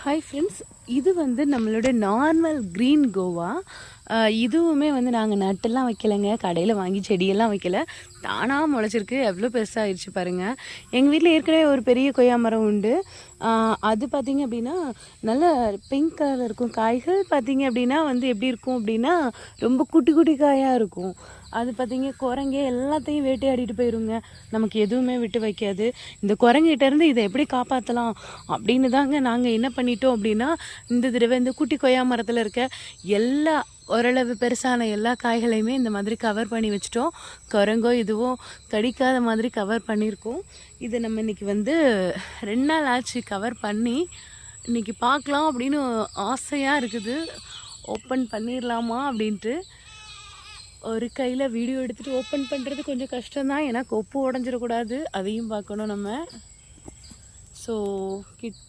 Hi friends, இது வந்து நம்மளோட நார்மல் க்ரீன் கோவா. இதுவுமே வந்து நாங்கள் நட்டெல்லாம் வைக்கலைங்க, கடையில் வாங்கி செடியெல்லாம் வைக்கல, தானாக முளைச்சிருக்கு. எவ்வளோ பெருசாகிடுச்சு பாருங்கள். எங்கள் வீட்டில் ஏற்கனவே ஒரு பெரிய கொய்யா மரம் உண்டு. அது பார்த்திங்க அப்படின்னா நல்ல பிங்க் கலரில் இருக்கும். காய்கள் பார்த்திங்க அப்படின்னா வந்து எப்படி இருக்கும் அப்படின்னா ரொம்ப குட்டி குட்டி காயாக இருக்கும். அது பார்த்திங்க குரங்கே எல்லாத்தையும் வேட்டையாடிட்டு போயிடுங்க, நமக்கு எதுவுமே விட்டு வைக்காது. இந்த குரங்கிட்டேருந்து இதை எப்படி காப்பாற்றலாம் அப்படின்னு தாங்க நாங்கள் என்ன பண்ணிட்டோம் அப்படின்னா, இந்த தடவை இந்த குட்டி கொய்யா மரத்தில் இருக்க எல்லா ஓரளவு பெருசான எல்லா காய்களையுமே இந்த மாதிரி கவர் பண்ணி வச்சிட்டோம். குரங்கோ இதுவோ கடிக்காத மாதிரி கவர் பண்ணியிருக்கோம். இதை நம்ம இன்றைக்கி வந்து 2 நாள் ஆச்சு கவர் பண்ணி. இன்றைக்கி பார்க்கலாம் அப்படின்னு ஆசையாக இருக்குது, ஓப்பன் பண்ணிடலாமா அப்படின்ட்டு. ஒரு கையில் வீடியோ எடுத்துகிட்டு ஓப்பன் பண்ணுறது கொஞ்சம் கஷ்டம்தான், ஏன்னா கொப்பு உடஞ்சிடக்கூடாது, அதையும் பார்க்கணும் நம்ம. So open